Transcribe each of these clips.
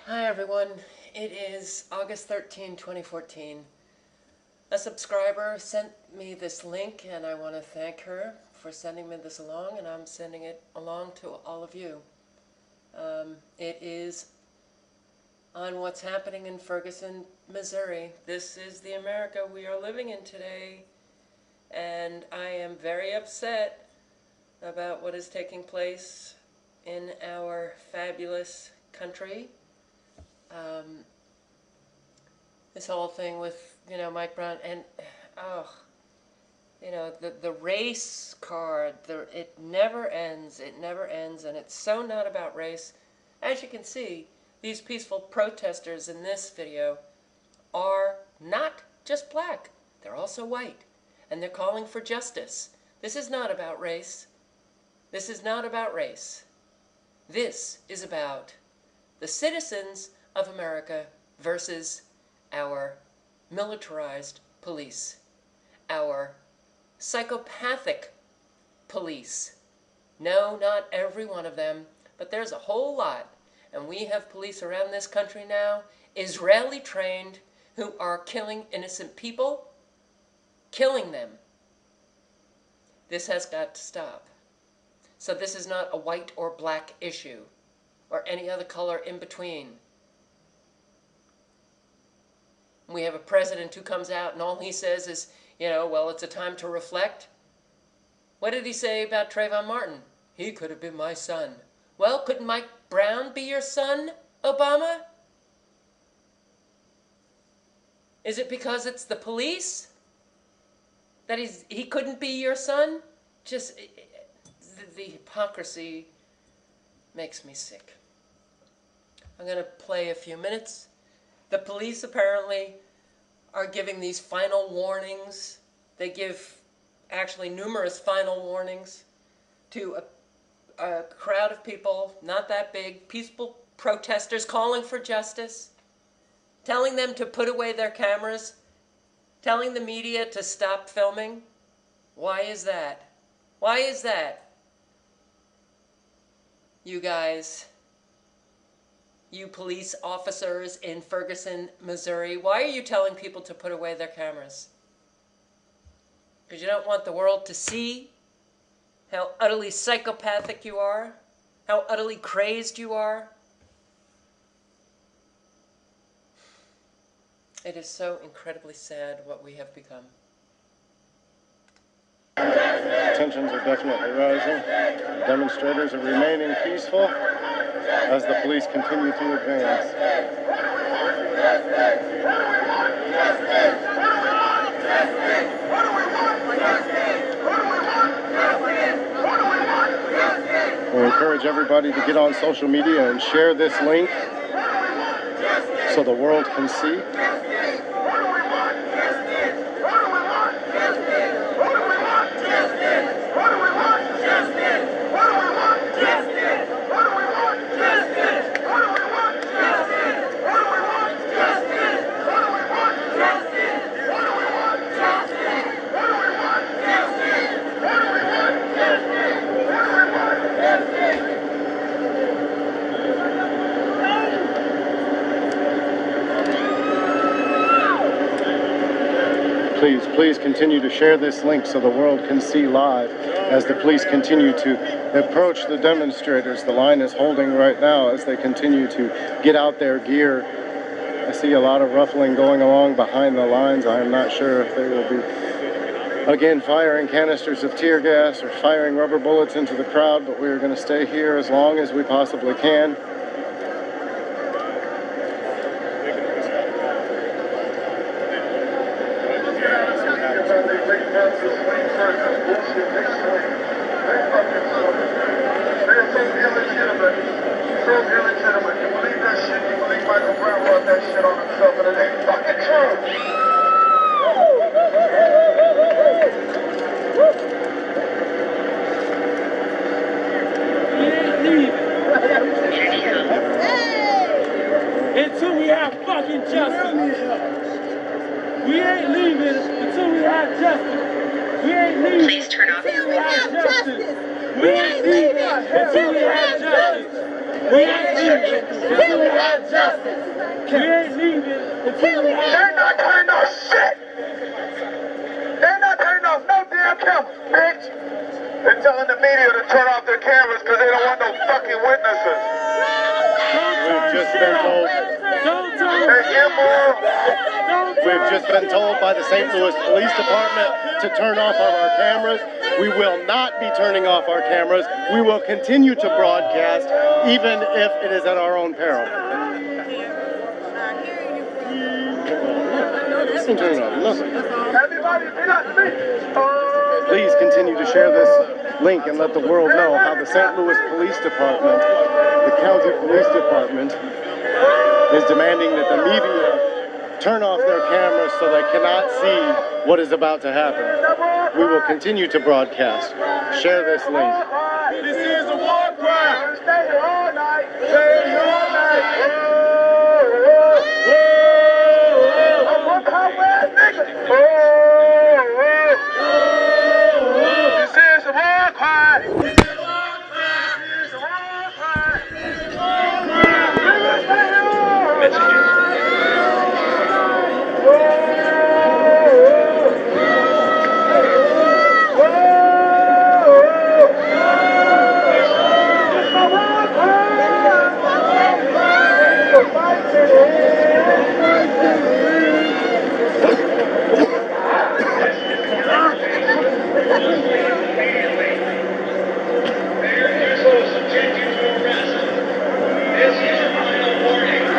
Hi everyone, it is August 13, 2014. A subscriber sent me this link and I want to thank her for sending me this along, and I'm sending it along to all of you. It is on what's happening in Ferguson, Missouri. This is the America we are living in today, and I am very upset about what is taking place in our fabulous country. This whole thing with, Mike Brown and, the race card, it never ends, and it's so not about race. As you can see, these peaceful protesters in this video are not just black, they're also white, and they're calling for justice. This is not about race. This is not about race. This is about the citizens of America versus our militarized police, our psychopathic police. No, not every one of them, but there's a whole lot. And we have police around this country now, Israeli trained, who are killing innocent people, killing them. This has got to stop. So this is not a white or black issue, or any other color in between. We have a president who comes out and all he says is, well, it's a time to reflect. What did he say about Trayvon Martin? He could have been my son. Well, couldn't Mike Brown be your son, Obama? Is it because it's the police that he couldn't be your son? Just the hypocrisy makes me sick. I'm going to play a few minutes. The police apparently are giving these final warnings. They give actually numerous final warnings to a crowd of people, not that big, peaceful protesters calling for justice, telling them to put away their cameras, telling the media to stop filming. Why is that? Why is that? You guys, you police officers in Ferguson, Missouri, why are you telling people to put away their cameras? Because you don't want the world to see how utterly psychopathic you are, how utterly crazed you are. It is so incredibly sad what we have become. Tensions are definitely rising. Demonstrators are remaining peaceful as the police continue to advance. We encourage everybody to get on social media and share this link so the world can see. Please continue to share this link so the world can see live as the police continue to approach the demonstrators. The line is holding right now as they continue to get out their gear. I see a lot of ruffling going along behind the lines. I am not sure if they will be, again, firing canisters of tear gas or firing rubber bullets into the crowd, but we are going to stay here as long as we possibly can. Until we have fucking justice. We ain't leaving until we have justice. We ain't leaving. Please turn off. Until we have justice. We ain't leaving until we have justice. We ain't leaving until we have justice. We ain't leaving until we have. They're not turning off shit. They're not turning off no damn cameras, bitch. They're telling the media to turn off their cameras because they don't want no fucking witnesses. We've just been told. They're immoral. We've just been told by the St. Louis Police Department to turn off our cameras. We will not be turning off our cameras. We will continue to broadcast, even if it is at our own peril. Listen to nothing. Everybody, get up, Please continue to share this link and let the world know how the St. Louis Police Department, the county police department, is demanding that the media turn off their cameras so they cannot see what is about to happen. We will continue to broadcast. Share this link. This is a war crime. Stay here all night. Stay here all night. I'm one hot-ass nigga. This is a war crime. This is a war crime. This is a war crime. This is a war crime.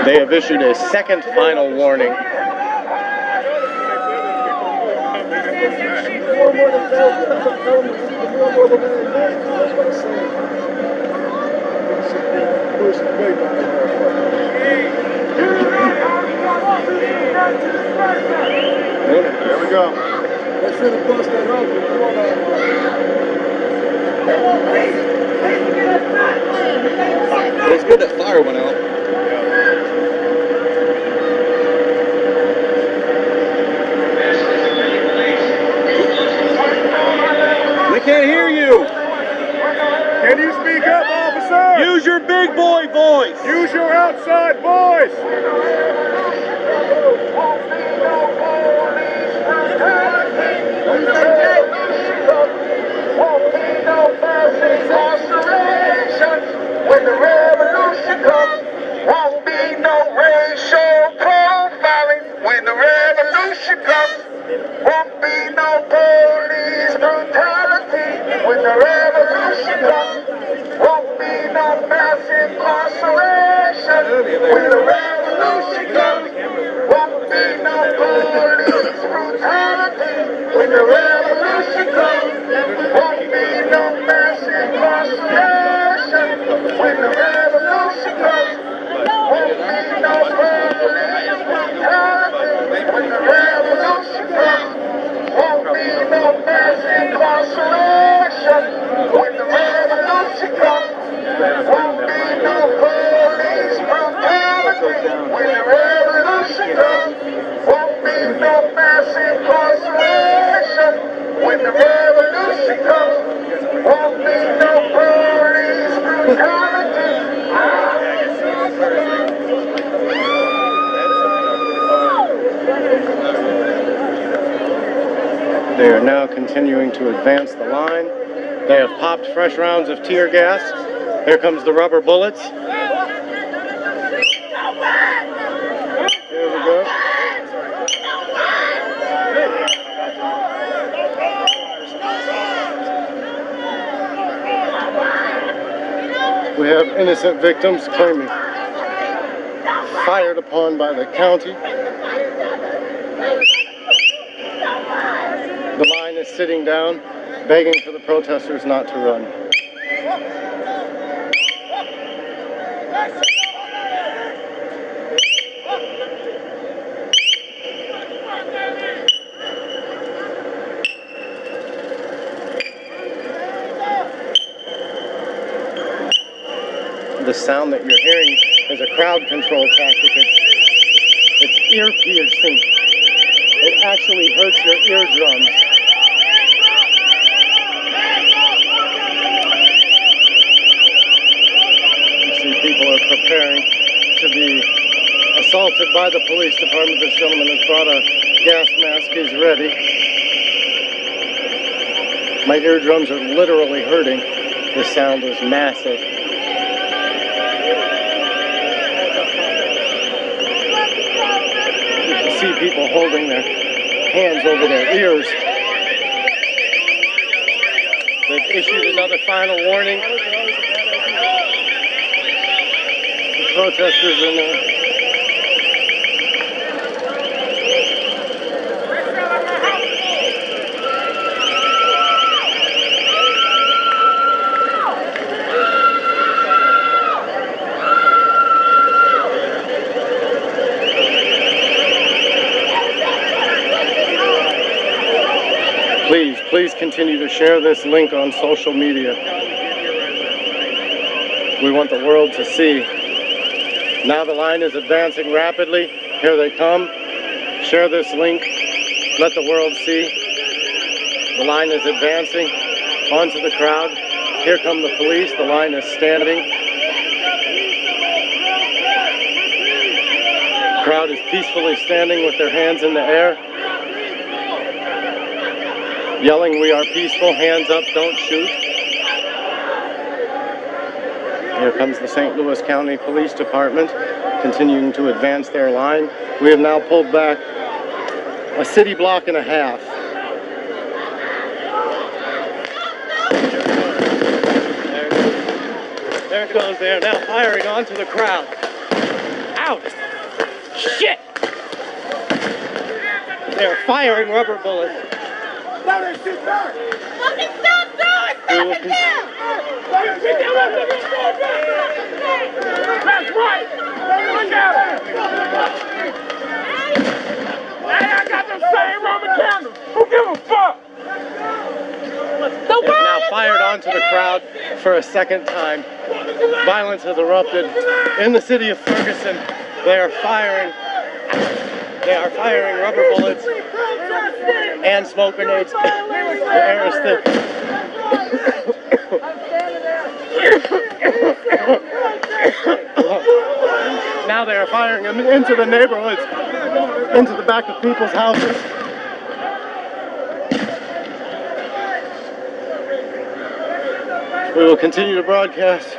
They have issued a second final warning. There we go. Let's see the bust that open. It's good that fire went out. We can't hear you. Can you speak up, officer? Use your big boy voice. Use your outside voice. When the revolution comes, won't be no racial profiling. When the revolution comes, won't be no police brutality. When the revolution comes, won't be no mass incarceration. When the revolution comes, won't be no police brutality. When the revolution comes, won't be no mass incarceration. When the revolution comes, won't be no police brutality. When the revolution comes, won't be no mass incarceration. When the revolution comes, won't be no police brutality. When the revolution comes, won't be no mass incarceration. When the revolution comes, won't be no police brutality. They are now continuing to advance the line. They have popped fresh rounds of tear gas. Here comes the rubber bullets. Here we go. We have innocent victims claiming fired upon by the county. The line is sitting down, begging for the protesters not to run. The sound that you're hearing is a crowd control tactic. It's ear-piercing. It actually hurts your eardrums. You see people are preparing to be assaulted by the police department. This gentleman has brought a gas mask. He's ready. My eardrums are literally hurting. The sound is massive. You can see people holding their hands over their ears. They've issued another final warning. The protesters in there. Please continue to share this link on social media. We want the world to see. Now the line is advancing rapidly. Here they come. Share this link. Let the world see. The line is advancing onto the crowd. Here come the police. The line is standing. The crowd is peacefully standing with their hands in the air, yelling, "We are peaceful, hands up, don't shoot." Here comes the St. Louis County Police Department, continuing to advance their line. We have now pulled back a city block and a half. There it goes. They are now firing onto the crowd. Ouch! Shit! They are firing rubber bullets. Fucking stop doing it! Stop it now! That's right! Look at it! Hey, I got them same Roman candles! Who give a fuck? They have now fired onto the crowd for a second time. Violence has erupted in the city of Ferguson. They are firing rubber bullets and smoke grenades. The air is thick. Now they are firing them into the neighborhoods, into the back of people's houses. We will continue to broadcast.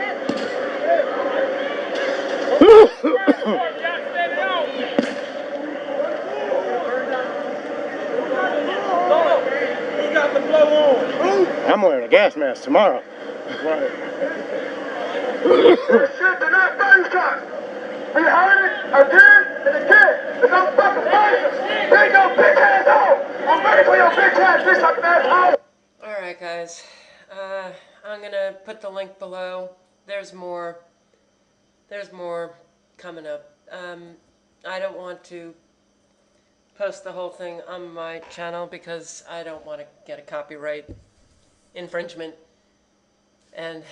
I'm wearing a gas mask tomorrow. This shit did not phase us. We heard it again and again. It's no fucking phase. Bring your bitch ass home. I'm ready for your bitch ass bitch sucking ass home. Alright guys, I'm gonna put the link below. There's more coming up. I don't want to post the whole thing on my channel because I don't want to get a copyright infringement. And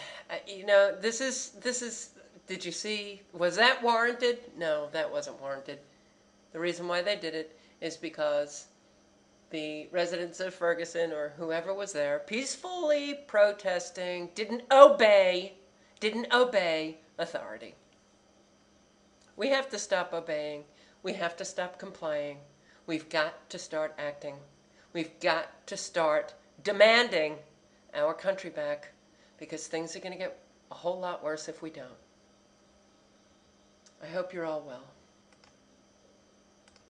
you know, this is did you see, was that warranted? No, that wasn't warranted. The reason why they did it is because the residents of Ferguson, or whoever was there, peacefully protesting, didn't obey authority. We have to stop obeying. We have to stop complying. We've got to start acting. We've got to start demanding our country back, because things are going to get a whole lot worse if we don't. I hope you're all well.